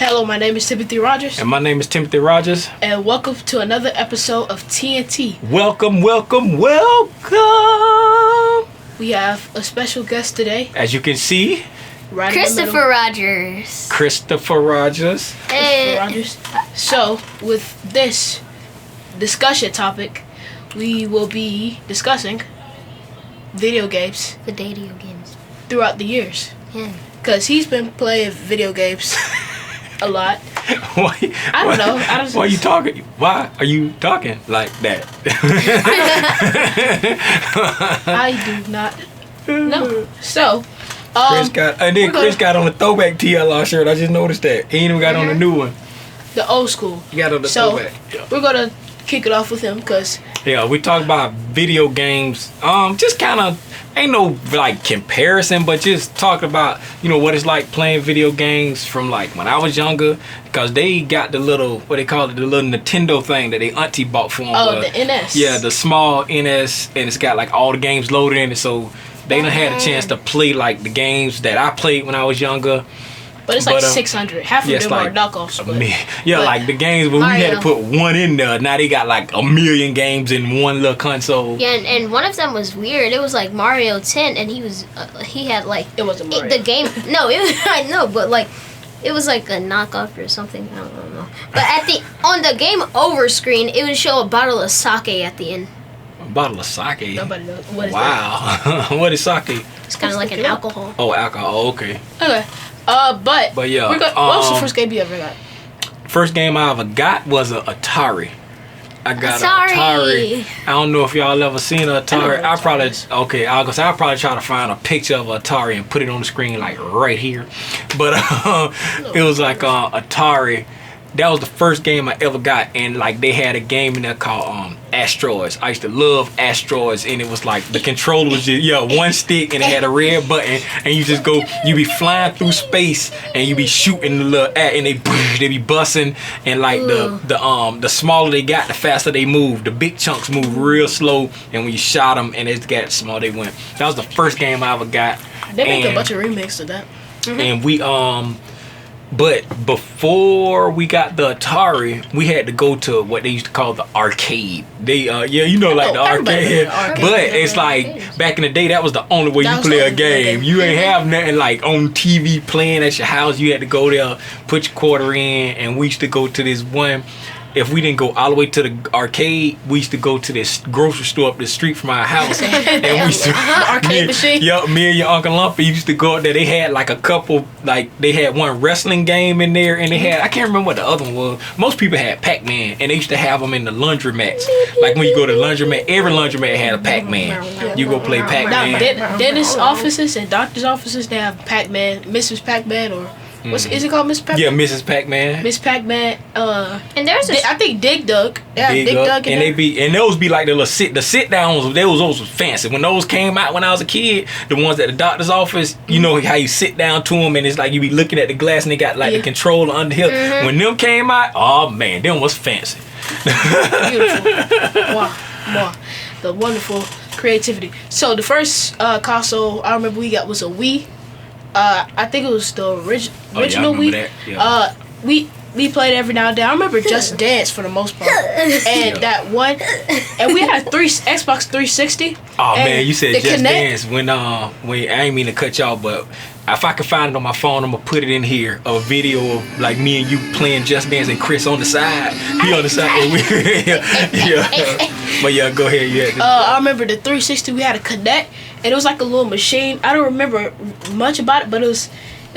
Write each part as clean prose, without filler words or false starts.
Hello, my name is Timothy Rogers. And my name is Timothy Rogers. And welcome to another episode of TNT. Welcome, welcome, welcome. We have a special guest today. As you can see, Right Christopher Rogers. Christopher Rogers. Christopher Rogers. So, with this discussion topic, we will be discussing video games. The video games. Throughout the years. Yeah. Because he's been playing video games a lot. Why? I don't know. Why are you talking? Why are you talking like that? I do not know. So, Chris got on the throwback TLR shirt. I just noticed that. He ain't even got on the new one. The old school. He got on the throwback. Yeah. We're going to kick it off with him because... Yeah, we talk about video games. Just kind of... Ain't no like comparison, but just talk about what it's like playing video games from like when I was younger, because they got the little what they call it, the little Nintendo thing that they auntie bought for them. Oh, the NS. Yeah, the small NS, and it's got like all the games loaded in it, so they done had a chance to play like the games that I played when I was younger. But it's like 600. Half of them are knockoffs. Like the games where we had to put one in there. Now they got like a million games in one little console. Yeah, and one of them was weird. It was like Mario 10, and he had like it wasn't Mario. The game. No, I know, but like it was like a knockoff or something. I don't know. But on the game over screen, it would show a bottle of sake at the end. A bottle of sake. Nobody knows what is that. Wow. What is sake? It's kind of like an alcohol. Oh, alcohol. Okay. Okay. But yeah. What was the first game you ever got? First game I ever got was an Atari. I got an Atari. I don't know if y'all ever seen an Atari. I'll probably try to find a picture of an Atari and put it on the screen like right here. But it was like Atari. That was the first game I ever got, and like they had a game in there called Asteroids. I used to love Asteroids, and it was like the controller was just one stick, and it had a red button, and you just go, you be flying through space, and you be shooting the little and they be busting, and like the smaller they got, the faster they move. The big chunks move real slow, and when you shot them, and it got small, they went. That was the first game I ever got. They make a bunch of remakes of that. And we But before we got the Atari, we had to go to what they used to call the arcade. They, the arcade. But it's like back in the day, that was the only way you play a game. You ain't have nothing like on TV playing at your house. You had to go there, put your quarter in, and we used to go to this one. If we didn't go all the way to the arcade, we used to go to this grocery store up the street from our house. And we used to, arcade machine? Yup, me and your Uncle Lumpy used to go up there. They had like a couple, like they had one wrestling game in there, and they had, I can't remember what the other one was. Most people had Pac-Man, and they used to have them in the laundromats. Like when you go to the laundromat, every laundromat had a Pac-Man. You go play Pac-Man. Now, dentist offices and doctor's offices, they have Pac-Man, Mrs. Pac-Man, or... is it called Miss Pac-Man? Yeah, Mrs. Pac-Man. Miss Pac-Man. And there's I think Dig Dug. Yeah, Dig Dug. And those be like the sit downs. Those was fancy. When those came out when I was a kid, the ones at the doctor's office, you know how you sit down to them and it's like you be looking at the glass and they got like the controller under here. When them came out, oh man, them was fancy. Beautiful. Wow. The wonderful creativity. So the first console I remember we got was a Wii. I think it was the original Wii. That. Yeah. We played every now and then. I remember Just Dance for the most part, and that one. And we had a Xbox 360. Oh man, you said Just Connect. Dance when I ain't mean to cut y'all, but if I can find it on my phone, I'm gonna put it in here. A video of like me and you playing Just Dance and Chris on the side. He on the side. And yeah. But yeah, go ahead. Yeah. I remember the 360. We had a Connect, and it was like a little machine. I don't remember much about it, but it was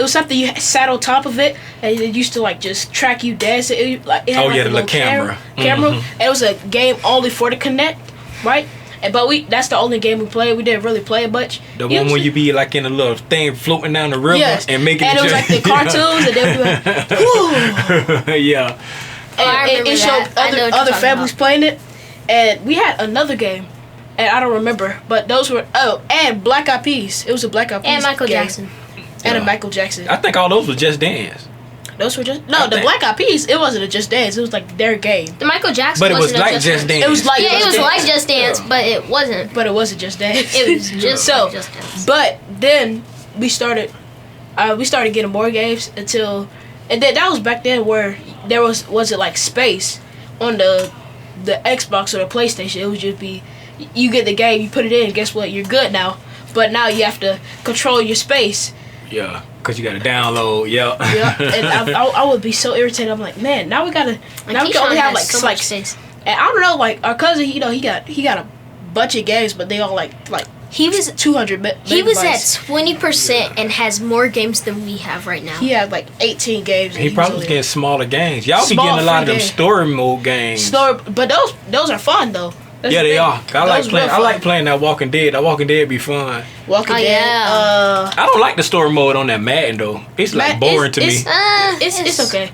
something you sat on top of it, and it used to like just track you dancing. It had the little camera. And it was a game only for the Connect, right? But that's the only game we played. We didn't really play it much. The one where you be like in a little thing floating down the river and making and it was like the cartoons, and then we were like, whoo. Yeah. And it showed other families playing it, and we had another game, and I don't remember, but those were and Black Eyed Peas. It was a Black Eyed Peas and Michael game. Jackson. And a Michael Jackson. I think all those were Just Dance. Those were just the Black Eyed Peas. It wasn't a Just Dance. It was like their game. The Michael Jackson. But it was wasn't like Just Dance. It was like it was like Just Dance, but it wasn't. But it wasn't Just Dance. It was just like Just Dance. But then we started getting more games until And then that was back then where there was it like space on the Xbox or the PlayStation. It would just be, you get the game, you put it in, guess what, you're good now. But now you have to control your space. Yeah, because you got to download. Yeah. Yeah, and I would be so irritated. I'm like, man, now we can only have like so much space. And I don't know, like our cousin, he got a bunch of games, but they all like he was 200. He was at 20% and has more games than we have right now. He had like 18 games. He probably was getting smaller games. Y'all be Small getting a lot of them free story mode games. But those are fun though. Yeah, they are. I like playing that Walking Dead. That Walking Dead be fun. Walking Dead. Yeah. I don't like the story mode on that Madden though. It's like boring to me. It's okay.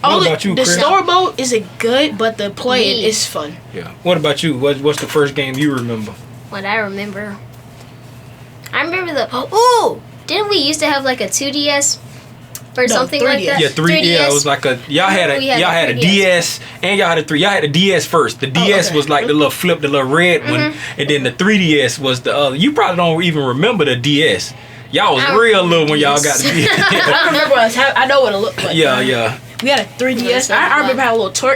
What about you, the Chris? story mode isn't good, but the playing is fun. Yeah. What about you? What's the first game you remember? What I remember didn't we used to have like a 2DS or something 3DS. like that? Yeah, 3DS. Yeah, it was like y'all had a DS and y'all had a 3. Y'all had a DS first. The DS was like the little red one, and then the 3DS was the other. You probably don't even remember the DS. Y'all was real little when y'all got the DS. I remember I know what it looked like. Yeah. We had a 3DS. I remember having a little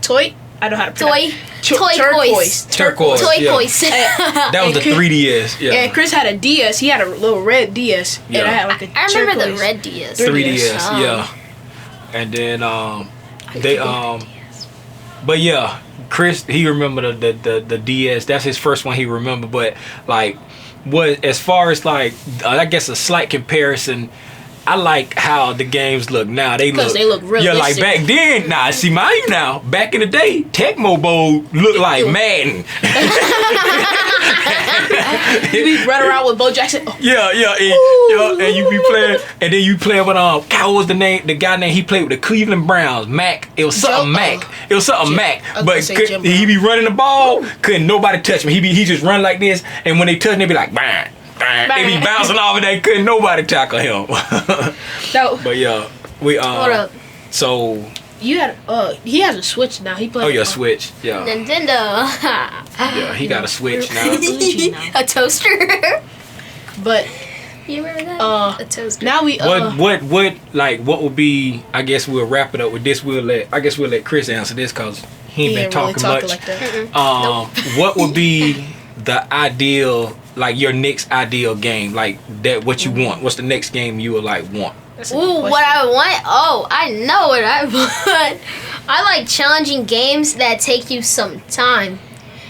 toy. I know how to pronounce Turquoise. Turquoise. That was the 3DS. Yeah. And Chris had a DS. He had a little red DS. Yeah. And I had like a I remember turquoise. the red DS. 3DS. Yeah. And then but yeah, Chris, he remembered the DS. That's his first one he remembered. But like, what as far as like, I guess a slight comparison. I like how the games look now. They look realistic. Yeah, like back then. Nah, see, mind you now. Back in the day, Tecmo Bowl looked like Madden. You be running around with Bo Jackson. Oh. Yeah, and you be playing, and then you play with God, what was the name? The guy name he played with the Cleveland Browns, Mac. It was something Mac. It was something Mac. But he be running the ball. Couldn't nobody touch him. He just run like this, and when they touch him, they be like bang. They be bouncing off and they couldn't nobody tackle him. No. But yeah, we Hold up. So you had he has a Switch now. He plays. Oh yeah, Switch. Yeah. Nintendo. Yeah, he got a Switch now. A toaster. But you remember that? A toaster. Now we what would be? I guess we'll wrap it up with this. We'll let Chris answer this because he ain't been talking much. Like that. What would be the ideal? Like your next ideal game, like that. What you want? What's the next game you would like want? Ooh, what I want? Oh, I know what I want. I like challenging games that take you some time.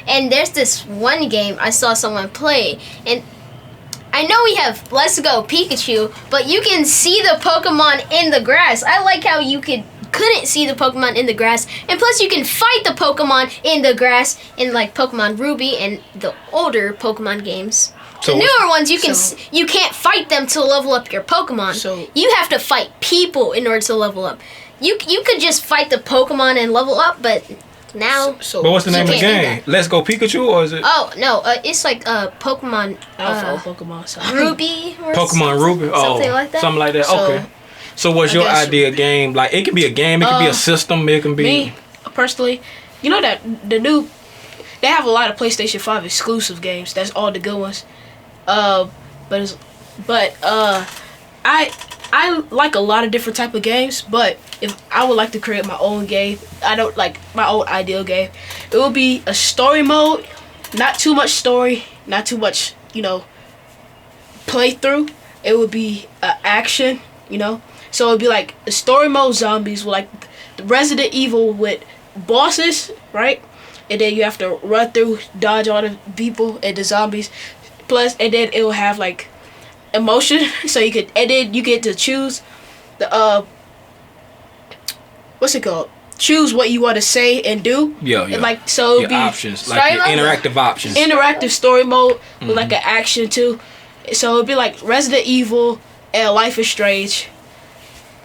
And there's this one game I saw someone play, and I know we have Let's Go Pikachu, but you can see the Pokemon in the grass. I like how you couldn't see the Pokemon in the grass, and plus you can fight the Pokemon in the grass in like Pokemon Ruby and the older Pokemon games. So the newer ones you can't fight them to level up your Pokemon. So you have to fight people in order to level up. You could just fight the Pokemon and level up, but now. But what's the name of the game? Let's Go Pikachu, or is it? Oh no, it's like Pokemon. Pokemon. Ruby. Or Pokemon Ruby. Something like that. Something like that. Okay. So what's your idea game? Like it can be a game, it can be a system, it can be. Me personally, you know that they have a lot of PlayStation 5 exclusive games. That's all the good ones. I like a lot of different type of games. But if I would like to create my own game, I don't like my own ideal game. It would be a story mode, not too much story, not too much playthrough. It would be action, So it'd be like the story mode zombies with like the Resident Evil with bosses, right? And then you have to run through, dodge all the people and the zombies. Plus, and then it will have like emotion, so you could, and then you get to choose the what's it called? Choose what you want to say and do. Yeah. And like so it'd be options, like your interactive options. Interactive story mode with like an action too. So it'd be like Resident Evil and Life is Strange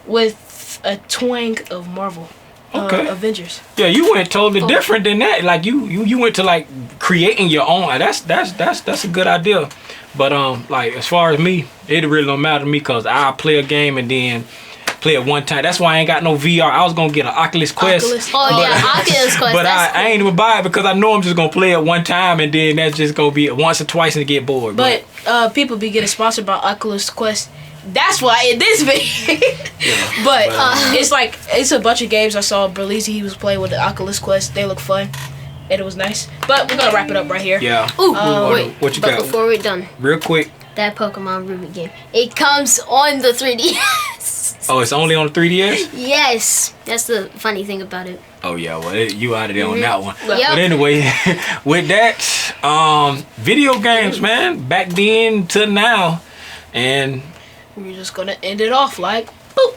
with a twang of Marvel. Avengers. Yeah, you went totally different than that. Like you went to like creating your own. That's a good idea. But like as far as me, it really don't matter to me because I play a game and then play it one time. That's why I ain't got no VR. I was gonna get an Oculus Quest. Oculus Quest. But I ain't even buy it because I know I'm just gonna play it one time and then that's just gonna be once or twice and get bored. But people be getting sponsored by Oculus Quest. that's why in this video. But it's like it's a bunch of games. I saw Berlizzi, he was playing with the Oculus Quest. They look fun, and it was nice. But we're gonna wrap it up right here. Yeah. Ooh, wait. What you got? Before we're done, Real quick. that Pokemon Ruby game, it comes on the 3DS. Oh, it's only on the 3DS? Yes, that's the funny thing about it. Oh yeah, well you out of there on that one. Yep. But anyway, with that, video games, man, back then to now, and We're just gonna end it off like boop.